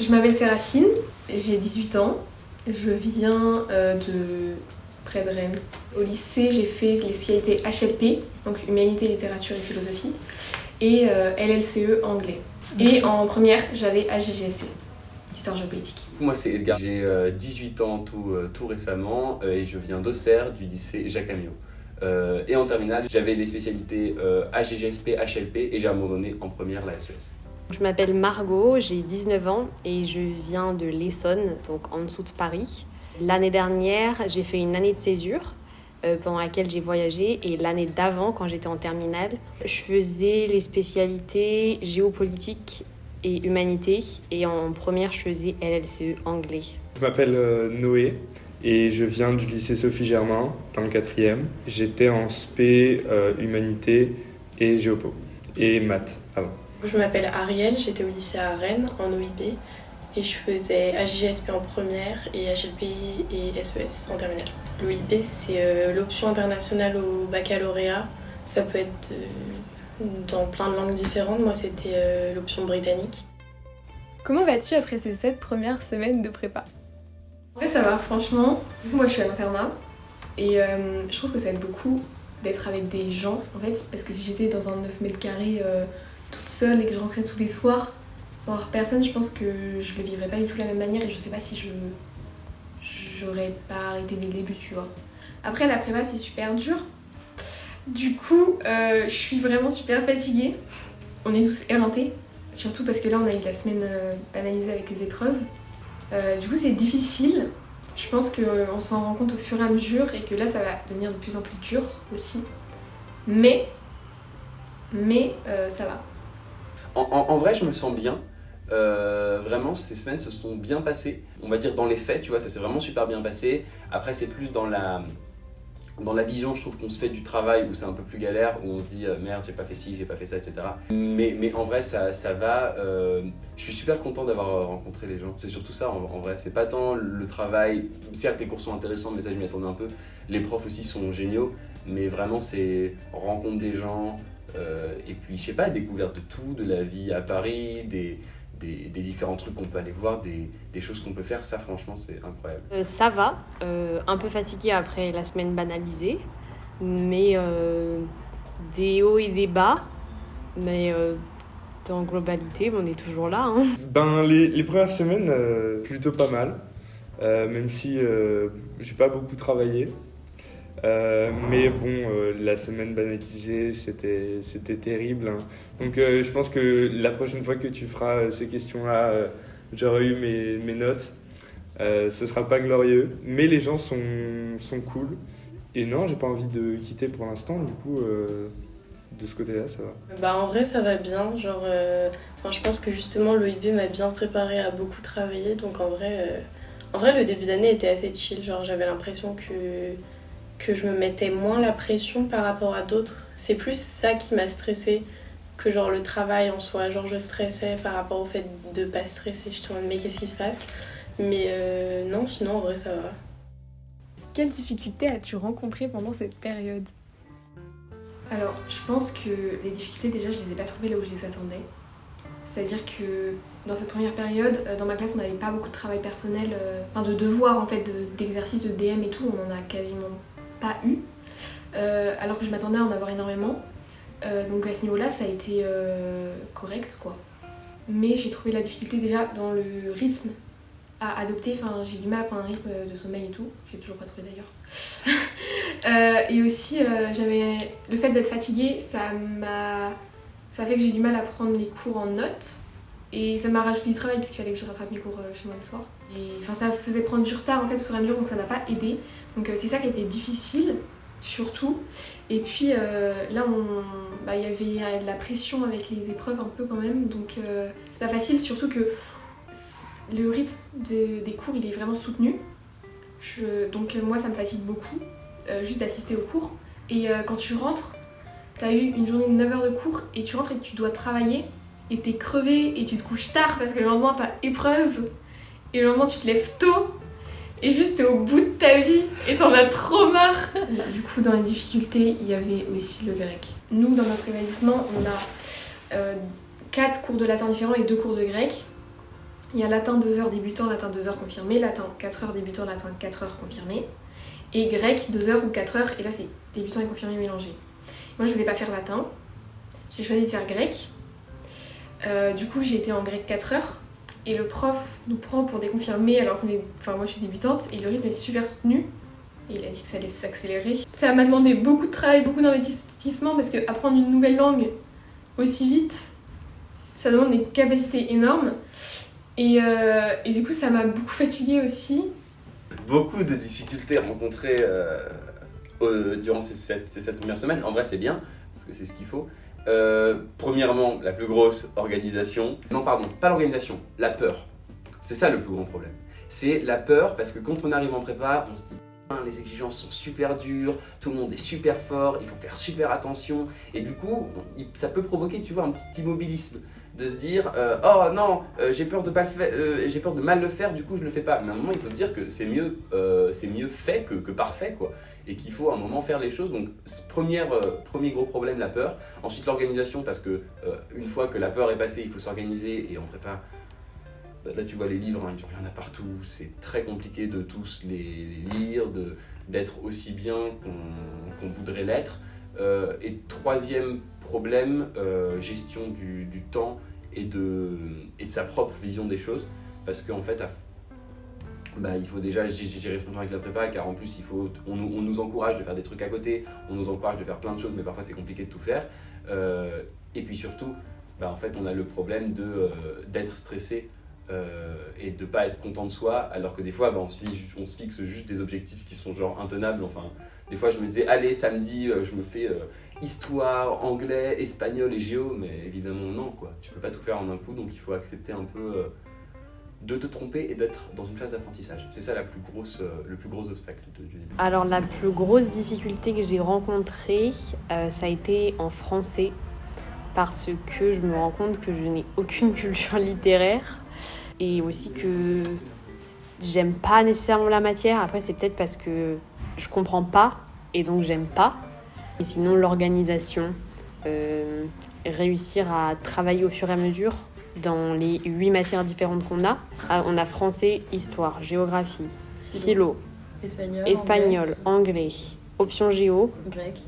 je m'appelle Séraphine, j'ai 18 ans, je viens de près de Rennes. Au lycée, j'ai fait les spécialités HLP, donc Humanité, Littérature et Philosophie, et LLCE anglais. Et en première, j'avais AGGSP, Histoire géopolitique. Moi, c'est Edgar. J'ai 18 ans tout récemment et je viens d'Auxerre, du lycée Jacques Amiot. Et en terminale, j'avais les spécialités AGGSP, HLP et j'ai abandonné en première la SES. Je m'appelle Margot, j'ai 19 ans et je viens de l'Essonne, donc en dessous de Paris. L'année dernière, j'ai fait une année de césure pendant laquelle j'ai voyagé et l'année d'avant, quand j'étais en terminale, je faisais les spécialités géopolitique et humanité et en première, je faisais LLCE anglais. Je m'appelle Noé et je viens du lycée Sophie Germain dans le 4e. J'étais en spé, humanité et géopo et maths avant. Je m'appelle Ariel, j'étais au lycée à Rennes en OIB et je faisais AJSP en première et HLP et SES en terminale. L'OIB c'est l'option internationale au baccalauréat, ça peut être dans plein de langues différentes, moi c'était l'option britannique. Comment vas-tu après ces 7 premières semaines de prépa ? En vrai ça va, franchement. Moi je suis à l'internat et je trouve que ça aide beaucoup d'être avec des gens en fait, parce que si j'étais dans un 9 mètres carrés toute seule et que je rentrais tous les soirs sans voir personne, je pense que je le vivrais pas du tout de la même manière et je sais pas si j'aurais pas arrêté dès le début, tu vois. Après la prépa c'est super dur, du coup je suis vraiment super fatiguée. On est tous éreintés, surtout parce que là on a eu la semaine banalisée avec les épreuves. Du coup c'est difficile, je pense qu'on s'en rend compte au fur et à mesure et que là ça va devenir de plus en plus dur aussi, mais ça va. En vrai, je me sens bien. Vraiment, ces semaines se sont bien passées. On va dire dans les faits, tu vois, ça s'est vraiment super bien passé. Après, c'est plus dans la vision, je trouve qu'on se fait du travail où c'est un peu plus galère, où on se dit merde, j'ai pas fait ci, j'ai pas fait ça, etc. Mais en vrai, ça va. Je suis super content d'avoir rencontré les gens. C'est surtout ça, en vrai. C'est pas tant le travail. Certes, les cours sont intéressants, mais ça, je m'y attendais un peu. Les profs aussi sont géniaux. Mais vraiment, c'est rencontre des gens. Et puis, je sais pas, découverte de tout, de la vie à Paris, des différents trucs qu'on peut aller voir, des choses qu'on peut faire, ça franchement c'est incroyable. Ça va, un peu fatiguée après la semaine banalisée, mais des hauts et des bas, mais en globalité on est toujours là. Hein. Les premières semaines, plutôt pas mal, même si j'ai pas beaucoup travaillé. Mais bon, la semaine banalisée, c'était terrible. Hein. Donc je pense que la prochaine fois que tu feras ces questions-là, j'aurai eu mes notes. Ce sera pas glorieux, mais les gens sont cool. Et non, j'ai pas envie de quitter pour l'instant, du coup, de ce côté-là, ça va. En vrai ça va bien, je pense que justement l'OIB m'a bien préparée à beaucoup travailler, donc en vrai le début d'année était assez chill, j'avais l'impression que je me mettais moins la pression par rapport à d'autres. C'est plus ça qui m'a stressée que le travail en soi. Je stressais par rapport au fait de pas stresser. Je me disais mais qu'est-ce qui se passe ? Mais non, sinon en vrai ça va. Quelles difficultés as-tu rencontrées pendant cette période ? Alors, je pense que les difficultés, déjà, je les ai pas trouvées là où je les attendais. C'est-à-dire que dans cette première période, dans ma classe, on n'avait pas beaucoup de travail personnel, de devoirs en fait, d'exercices de DM et tout, on en a quasiment pas eu, alors que je m'attendais à en avoir énormément. Donc à ce niveau-là, ça a été correct, quoi. Mais j'ai trouvé la difficulté déjà dans le rythme à adopter. Enfin, j'ai du mal à prendre un rythme de sommeil et tout. J'ai toujours pas trouvé d'ailleurs. Et aussi, j'avais le fait d'être fatiguée, ça fait que j'ai du mal à prendre les cours en notes. Et ça m'a rajouté du travail parce qu'il fallait que je rattrape mes cours chez moi le soir. Et ça faisait prendre du retard en fait au fur et à mesure, donc ça m'a pas aidé. Donc c'est ça qui a été difficile, surtout. Et puis là, il y avait de la pression avec les épreuves un peu quand même, donc c'est pas facile, surtout que le rythme des cours il est vraiment soutenu. Donc moi ça me fatigue beaucoup, juste d'assister aux cours. Et quand tu rentres, t'as eu une journée de 9 heures de cours et tu rentres et tu dois travailler. Et t'es crevé et tu te couches tard parce que le lendemain t'as épreuve et le lendemain tu te lèves tôt et juste t'es au bout de ta vie et t'en as trop marre. Du coup dans les difficultés il y avait aussi le grec. Nous dans notre établissement on a 4 cours de latin différents et 2 cours de grec. Il y a latin 2 heures débutant, latin 2 heures confirmé, latin 4 heures débutant, latin 4 heures confirmé. Et grec 2 heures ou 4 heures, et là c'est débutant et confirmé mélangé. Moi je voulais pas faire latin, j'ai choisi de faire grec. Du coup j'ai été en grec 4 heures. Et le prof nous prend pour des confirmés alors qu'on est... Enfin moi je suis débutante et le rythme est super soutenu. Et il a dit que ça allait s'accélérer. Ça m'a demandé beaucoup de travail, beaucoup d'investissement parce que apprendre une nouvelle langue aussi vite, ça demande des capacités énormes. Et du coup ça m'a beaucoup fatiguée aussi. Beaucoup de difficultés rencontrées durant ces 7 premières semaines. En vrai c'est bien, parce que c'est ce qu'il faut. Premièrement, la plus grosse organisation. Non, pardon, pas l'organisation, la peur. C'est ça le plus grand problème. C'est la peur parce que quand on arrive en prépa, on se dit les exigences sont super dures, tout le monde est super fort, il faut faire super attention. Et du coup, ça peut provoquer, tu vois, un petit immobilisme. De se dire oh non, j'ai peur de j'ai peur de mal le faire, du coup je le fais pas. Mais à un moment, il faut se dire que c'est mieux fait que parfait, quoi. Et qu'il faut à un moment faire les choses. Donc premier gros problème, la peur. Ensuite l'organisation, parce que une fois que la peur est passée, il faut s'organiser. Et en prépa, là tu vois les livres, hein, il y en a partout, c'est très compliqué de tous les lire, d'être aussi bien qu'on voudrait l'être. Et troisième problème, gestion du temps et de sa propre vision des choses. Parce qu'en fait, il faut déjà gérer son temps avec la prépa, car en plus on nous encourage de faire des trucs à côté, on nous encourage de faire plein de choses, mais parfois c'est compliqué de tout faire. Et puis surtout, en fait, on a le problème d'être stressé et de pas être content de soi, alors que des fois on se fixe juste des objectifs qui sont genre intenables. Enfin, des fois je me disais allez samedi je me fais histoire, anglais, espagnol et géo, mais évidemment non, quoi. Tu peux pas tout faire en un coup, donc il faut accepter un peu de te tromper et d'être dans une phase d'apprentissage. C'est ça le plus gros obstacle du début. Alors la plus grosse difficulté que j'ai rencontrée, ça a été en français, parce que je me rends compte que je n'ai aucune culture littéraire et aussi que j'aime pas nécessairement la matière. Après c'est peut-être parce que je comprends pas et donc j'aime pas. Et sinon l'organisation, réussir à travailler au fur et à mesure dans les 8 matières différentes qu'on a. On a français, histoire, géographie, philo, espagnol, anglais, option géo,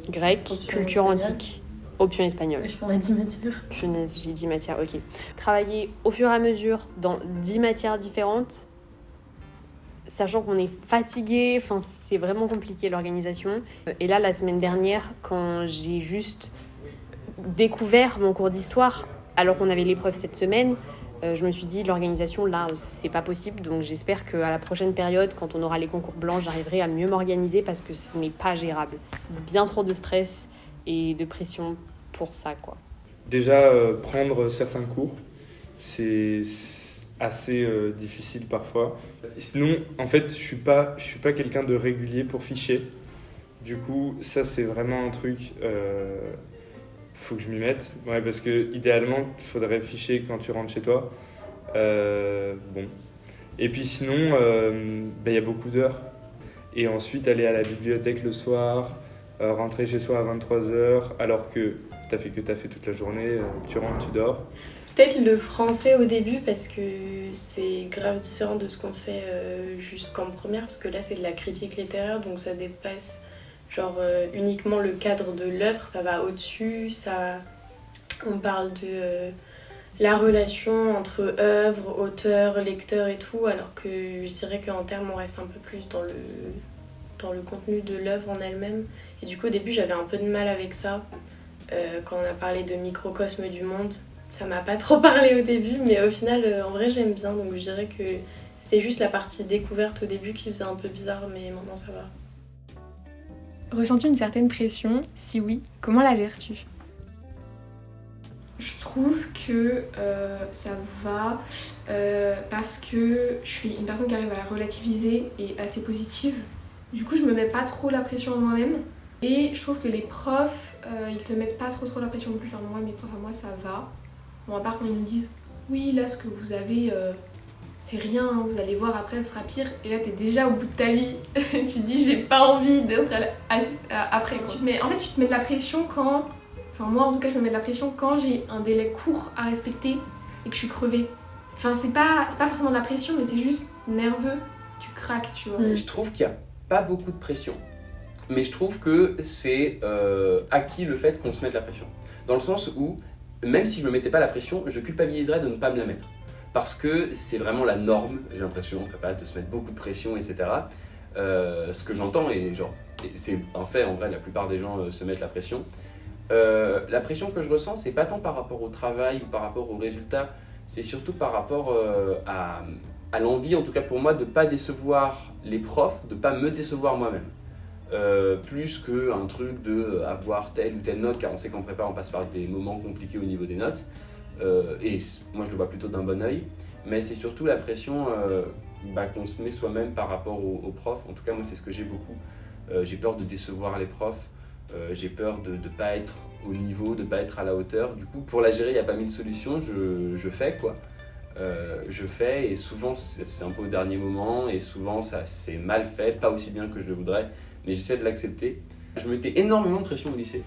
grec, culture antique, option espagnol. Je prends 10 matières. Punaise, j'ai 10 matières, ok. Travailler au fur et à mesure dans 10 matières différentes, sachant qu'on est fatigué, c'est vraiment compliqué l'organisation. Et là, la semaine dernière, quand j'ai juste découvert mon cours d'histoire, alors qu'on avait l'épreuve cette semaine, je me suis dit l'organisation là c'est pas possible, donc j'espère qu'à la prochaine période, quand on aura les concours blancs, j'arriverai à mieux m'organiser parce que ce n'est pas gérable. Bien trop de stress et de pression pour ça, quoi. Déjà, prendre certains cours, c'est assez difficile parfois. Sinon, en fait, je suis pas quelqu'un de régulier pour ficher. Du coup, ça c'est vraiment un truc... faut que je m'y mette, ouais, parce que idéalement il faudrait ficher quand tu rentres chez toi. Bon. Et puis sinon y a beaucoup d'heures, et ensuite aller à la bibliothèque le soir, rentrer chez soi à 23h alors que t'as fait toute la journée, tu rentres, tu dors. Peut-être le français au début, parce que c'est grave différent de ce qu'on fait jusqu'en première, parce que là c'est de la critique littéraire, donc ça dépasse uniquement le cadre de l'œuvre, ça va au-dessus, on parle de la relation entre œuvre, auteur, lecteur et tout, alors que je dirais qu'en termes on reste un peu plus dans le contenu de l'œuvre en elle-même. Et du coup au début j'avais un peu de mal avec ça, quand on a parlé de microcosme du monde, ça m'a pas trop parlé au début, mais au final en vrai j'aime bien, donc je dirais que c'était juste la partie découverte au début qui faisait un peu bizarre, mais maintenant ça va. Ressens-tu une certaine pression? Si oui, comment la gères-tu? Je trouve que ça va parce que je suis une personne qui arrive à relativiser et assez positive. Du coup, je me mets pas trop la pression à moi-même. Et je trouve que les profs, ils te mettent pas trop la pression non plus. Enfin, moi, mes profs à moi, ça va. Bon, à part quand ils me disent « Oui, là, ce que vous avez... c'est rien, hein, vous allez voir après, ce sera pire. » Et là, t'es déjà au bout de ta vie. Tu te dis, j'ai pas envie d'être après. Quoi. En fait, tu te mets de la pression quand... Enfin, moi, en tout cas, je me mets de la pression quand j'ai un délai court à respecter et que je suis crevée. Enfin, c'est pas forcément de la pression, mais c'est juste nerveux. Tu craques, tu vois. Je trouve qu'il n'y a pas beaucoup de pression, mais je trouve que c'est acquis le fait qu'on se mette la pression. Dans le sens où, même si je ne me mettais pas la pression, je culpabiliserais de ne pas me la mettre. Parce que c'est vraiment la norme, j'ai l'impression, en prépa, de se mettre beaucoup de pression, etc. Ce que j'entends, et c'est un fait, en vrai, la plupart des gens se mettent la pression. La pression que je ressens, c'est pas tant par rapport au travail ou par rapport aux résultats, c'est surtout par rapport à l'envie, en tout cas pour moi, de ne pas décevoir les profs, de ne pas me décevoir moi-même. Plus qu'un truc d'avoir telle ou telle note, car on sait qu'en prépa, on passe par des moments compliqués au niveau des notes. Et moi, je le vois plutôt d'un bon œil. Mais c'est surtout la pression qu'on se met soi-même par rapport aux profs. En tout cas, moi, c'est ce que j'ai beaucoup. J'ai peur de décevoir les profs. J'ai peur de ne pas être au niveau, de ne pas être à la hauteur. Du coup, pour la gérer, il n'y a pas mille solutions. Je fais, quoi. Je fais, et souvent, ça se fait un peu au dernier moment. Et souvent, ça c'est mal fait, pas aussi bien que je le voudrais. Mais j'essaie de l'accepter. Je mettais énormément de pression au lycée.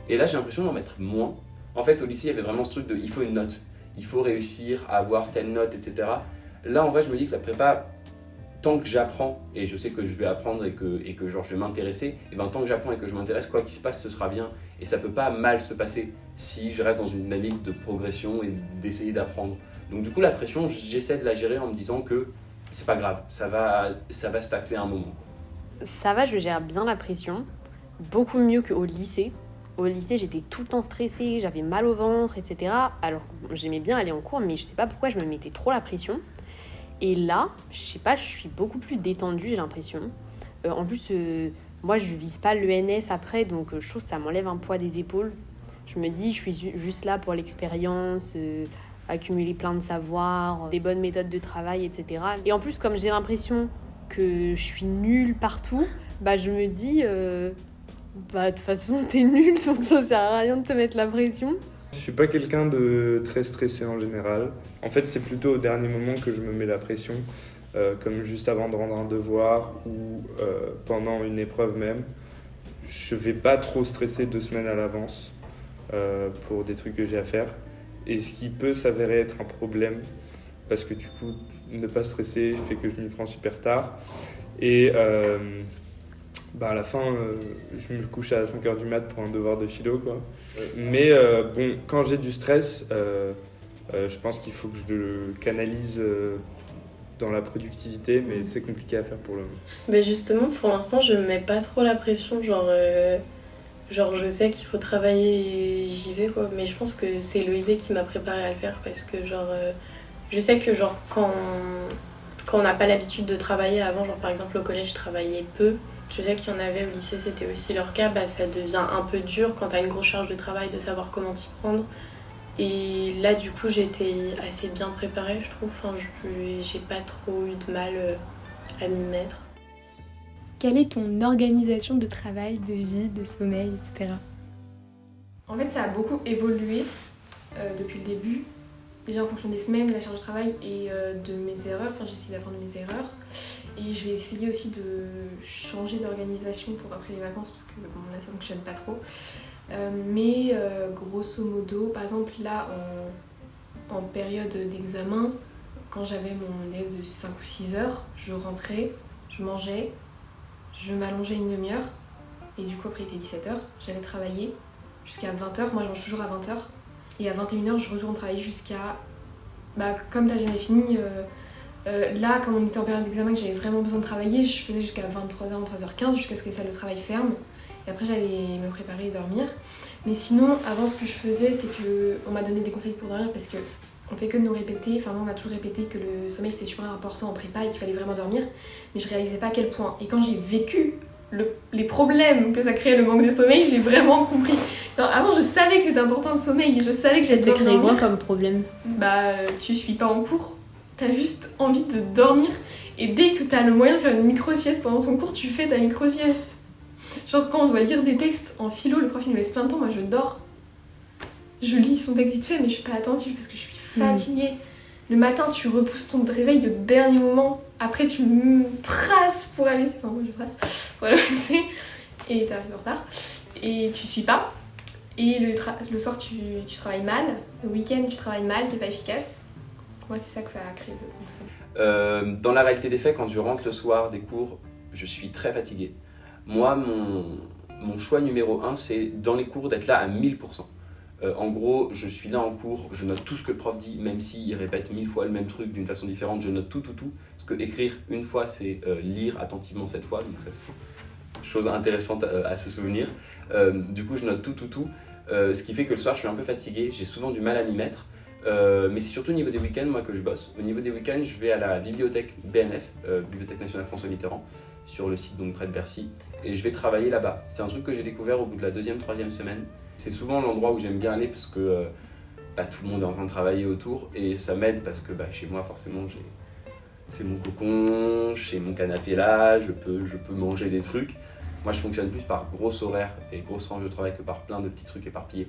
Et là, j'ai l'impression d'en mettre moins. En fait, au lycée, il y avait vraiment ce truc de il faut une note. Il faut réussir à avoir telle note, etc. Là, en vrai, je me dis que la prépa, tant que j'apprends, et je sais que je vais apprendre et que genre, je vais m'intéresser, et ben, tant que j'apprends et que je m'intéresse, quoi qu'il se passe, ce sera bien. Et ça peut pas mal se passer si je reste dans une dynamique de progression et d'essayer d'apprendre. Donc du coup, la pression, j'essaie de la gérer en me disant que c'est pas grave, ça va se tasser un moment. Ça va, je gère bien la pression, beaucoup mieux qu'au lycée. Au lycée, j'étais tout le temps stressée, j'avais mal au ventre, etc. Alors, j'aimais bien aller en cours, mais je sais pas pourquoi je me mettais trop la pression. Et là, je sais pas, je suis beaucoup plus détendue, j'ai l'impression. En plus, moi, je vise pas l'ENS après, donc je trouve que ça m'enlève un poids des épaules. Je me dis, je suis juste là pour l'expérience, accumuler plein de savoirs, des bonnes méthodes de travail, etc. Et en plus, comme j'ai l'impression que je suis nulle partout, je me dis... de toute façon, t'es nul, donc ça sert à rien de te mettre la pression. Je suis pas quelqu'un de très stressé en général. En fait, c'est plutôt au dernier moment que je me mets la pression, comme juste avant de rendre un devoir ou pendant une épreuve même. Je vais pas trop stresser 2 semaines à l'avance pour des trucs que j'ai à faire. Et ce qui peut s'avérer être un problème, parce que du coup, ne pas stresser fait que je m'y prends super tard. Et à la fin, je me couche à 5h du mat pour un devoir de philo, quoi. Mais quand j'ai du stress, je pense qu'il faut que je le canalise dans la productivité, mais c'est compliqué à faire pour le moment. Mais justement, pour l'instant, je me mets pas trop la pression, genre je sais qu'il faut travailler et j'y vais, quoi. Mais je pense que c'est l'OIB qui m'a préparée à le faire, parce que je sais que quand on n'a pas l'habitude de travailler avant, par exemple au collège, je travaillais peu. Je sais qu'il y en avait au lycée, c'était aussi leur cas, ça devient un peu dur quand t'as une grosse charge de travail de savoir comment t'y prendre. Et là, du coup, j'étais assez bien préparée, je trouve. Enfin, j'ai pas trop eu de mal à m'y mettre. Quelle est ton organisation de travail, de vie, de sommeil, etc. En fait, ça a beaucoup évolué depuis le début. Déjà en fonction des semaines, de la charge de travail et de mes erreurs. Enfin, j'essaie d'apprendre mes erreurs. Et je vais essayer aussi de changer d'organisation pour après les vacances parce que là ça fonctionne pas trop. Mais grosso modo, par exemple là en période d'examen, quand j'avais mon ES de 5 ou 6 heures, je rentrais, je mangeais, je m'allongeais une demi-heure et du coup après il était 17h, j'allais travailler jusqu'à 20h, moi je mange toujours à 20h et à 21h je retourne travailler jusqu'à... comme t'as jamais fini... là, comme on était en période d'examen et que j'avais vraiment besoin de travailler, je faisais jusqu'à 23h, 23h15 jusqu'à ce que les salles de travail ferment. Et après, j'allais me préparer et dormir. Mais sinon, avant, ce que je faisais, c'est qu'on m'a donné des conseils pour dormir parce qu'on fait que de nous répéter. Enfin, moi, on m'a toujours répété que le sommeil, c'était super important en prépa et qu'il fallait vraiment dormir. Mais je réalisais pas à quel point. Et quand j'ai vécu les problèmes que ça créait le manque de sommeil, j'ai vraiment compris. Non, avant, je savais que c'était important le sommeil. Je savais que j'avais besoin de dormir. Quoi comme problème ? Tu suis pas en cours. T'as juste envie de dormir et dès que t'as le moyen de faire une micro-sieste pendant son cours, tu fais ta micro-sieste. Genre quand on doit lire des textes en philo, le prof il nous laisse plein de temps, moi je dors. Je lis son texte vite fait mais je suis pas attentive parce que je suis fatiguée. Le matin tu repousses ton réveil le dernier moment, après tu traces pour aller... Enfin moi je trace pour aller au lycée et t'arrives en retard et tu suis pas. Et le soir tu travailles mal, le week-end tu travailles mal, t'es pas efficace. Ouais, c'est ça que ça a créé le tout ça. Dans la réalité des faits, quand je rentre le soir des cours, je suis très fatigué. Moi, mon choix numéro 1, c'est dans les cours d'être là à 1000%. En gros, je suis là en cours, je note tout ce que le prof dit, même s'il répète 1000 fois le même truc d'une façon différente, je note tout. Parce que écrire une fois, c'est lire attentivement cette fois, donc ça c'est une chose intéressante à se souvenir. Du coup, je note tout. Ce qui fait que le soir, je suis un peu fatigué, j'ai souvent du mal à m'y mettre. Mais c'est surtout au niveau des week-ends, moi, que je bosse. Au niveau des week-ends, je vais à la bibliothèque BNF, Bibliothèque nationale François Mitterrand, sur le site donc près de Bercy, et je vais travailler là-bas. C'est un truc que j'ai découvert au bout de la 2e, 3e semaine. C'est souvent l'endroit où j'aime bien aller parce que tout le monde est en train de travailler autour et ça m'aide parce que chez moi, forcément, c'est mon cocon, j'ai mon canapé là, je peux manger des trucs. Moi, je fonctionne plus par gros horaires et grosse range de travail que par plein de petits trucs éparpillés.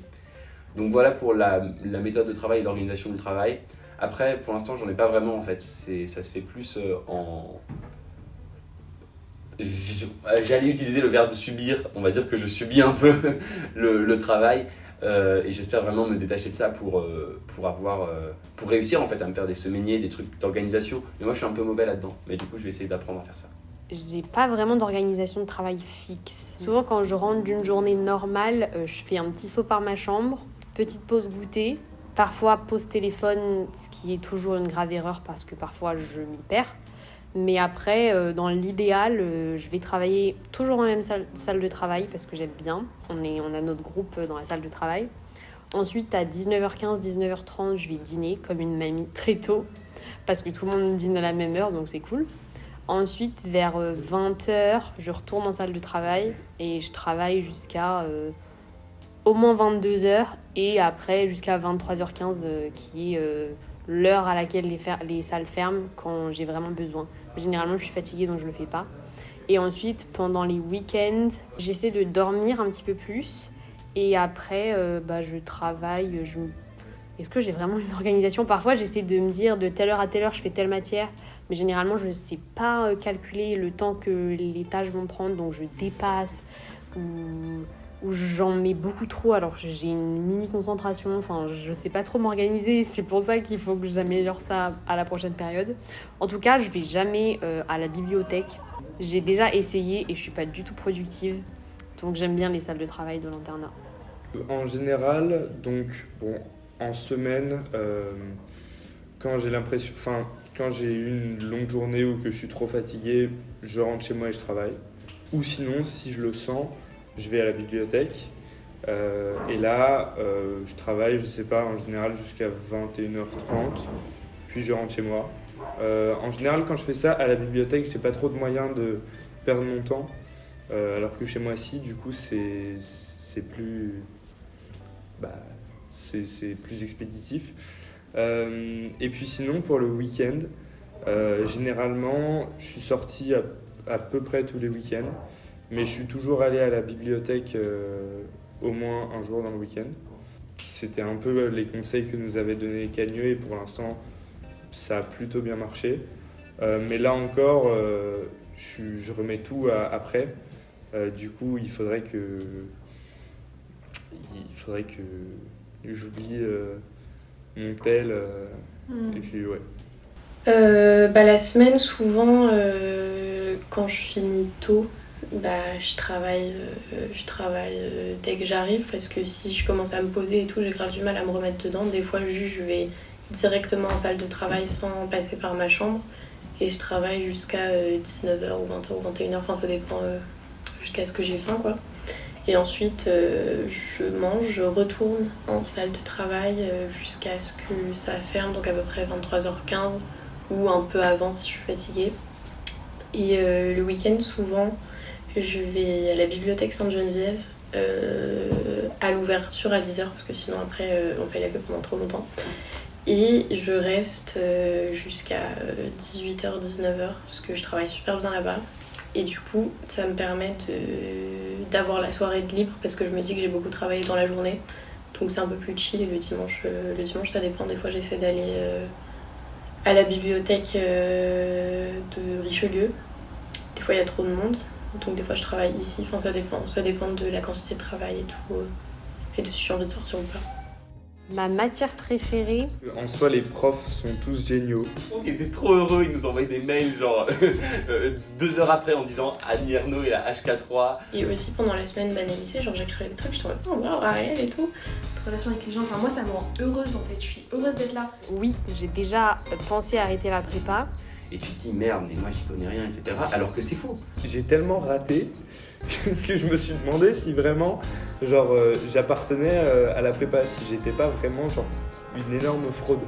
Donc voilà pour la méthode de travail et l'organisation du travail. Après, pour l'instant, j'en ai pas vraiment en fait. Ça se fait plus en... J'allais utiliser le verbe subir, on va dire que je subis un peu le travail et j'espère vraiment me détacher de ça pour réussir en fait à me faire des semainiers, des trucs d'organisation. Mais moi je suis un peu mauvais là-dedans, mais du coup je vais essayer d'apprendre à faire ça. J'ai pas vraiment d'organisation de travail fixe. Souvent quand je rentre d'une journée normale, je fais un petit saut par ma chambre, petite pause goûter, parfois pause téléphone, ce qui est toujours une grave erreur parce que parfois je m'y perds. Mais après, dans l'idéal, je vais travailler toujours dans la même salle de travail parce que j'aime bien. On a notre groupe dans la salle de travail. Ensuite, à 19h15, 19h30, je vais dîner comme une mamie très tôt parce que tout le monde dîne à la même heure, donc c'est cool. Ensuite, vers 20h, je retourne en salle de travail et je travaille jusqu'à au moins 22h et après jusqu'à 23h15 qui est l'heure à laquelle les salles ferment quand j'ai vraiment besoin. Généralement, je suis fatiguée donc je le fais pas. Et ensuite, pendant les week-ends, j'essaie de dormir un petit peu plus et après, je travaille. Est-ce que j'ai vraiment une organisation ? Parfois, j'essaie de me dire de telle heure à telle heure, je fais telle matière. Mais généralement, je ne sais pas calculer le temps que les tâches vont prendre, donc je dépasse ou j'en mets beaucoup trop alors que j'ai une mini concentration. Enfin, je ne sais pas trop m'organiser. C'est pour ça qu'il faut que j'améliore ça à la prochaine période. En tout cas, je ne vais jamais à la bibliothèque. J'ai déjà essayé et je ne suis pas du tout productive. Donc, j'aime bien les salles de travail de l'internat. En général, donc, en semaine, quand j'ai eu une longue journée ou que je suis trop fatigué, je rentre chez moi et je travaille. Ou sinon, si je le sens, je vais à la bibliothèque. Et là, je travaille, je sais pas, en général jusqu'à 21h30. Puis je rentre chez moi. En général, quand je fais ça à la bibliothèque, j'ai pas trop de moyens de perdre mon temps. Alors que chez moi, si, du coup, c'est plus... c'est plus expéditif. Et puis sinon, pour le week-end, généralement, je suis sorti à peu près tous les week-ends, mais je suis toujours allé à la bibliothèque au moins un jour dans le week-end. C'était un peu les conseils que nous avait donné Cagneux et pour l'instant, ça a plutôt bien marché. Mais là encore, je remets tout après. Du coup, il faudrait que j'oublie mon tel. Et puis, ouais. La semaine, souvent, quand je finis tôt, je travaille dès que j'arrive parce que si je commence à me poser et tout, j'ai grave du mal à me remettre dedans. Des fois, je vais directement en salle de travail sans passer par ma chambre et je travaille jusqu'à 19h ou 20h ou 21h, enfin ça dépend jusqu'à ce que j'ai faim quoi. Et ensuite, je mange, je retourne en salle de travail jusqu'à ce que ça ferme, donc à peu près 23h15 ou un peu avant si je suis fatiguée. Et le week-end, souvent, je vais à la bibliothèque Sainte-Geneviève à l'ouverture à 10h, parce que sinon après, on fait la queue pendant trop longtemps. Et je reste jusqu'à 18h, 19h, parce que je travaille super bien là-bas. Et du coup, ça me permet d'avoir la soirée de libre parce que je me dis que j'ai beaucoup travaillé dans la journée. Donc c'est un peu plus chill et le dimanche ça dépend. Des fois, j'essaie d'aller à la bibliothèque de Richelieu. Des fois, il y a trop de monde. Donc des fois, je travaille ici. Enfin, ça dépend de la quantité de travail et tout. Et de si j'ai envie de sortir ou pas. Ma matière préférée, En soi, les profs sont tous géniaux. Ils étaient trop heureux, ils nous envoyaient des mails genre 2 heures après en disant Annie Ernaux et la HK3. Et aussi pendant la semaine banalisée, genre j'écrivais des trucs, je tombais pas en voir Ariel et tout. Notre relation avec les gens, enfin moi ça me rend heureuse en fait, je suis heureuse d'être là. oui, j'ai déjà pensé à arrêter la prépa. Et tu te dis merde, mais moi j'y connais rien, etc. Alors que c'est faux. J'ai tellement raté que je me suis demandé si vraiment j'appartenais à la prépa, si j'étais pas vraiment genre une énorme fraude.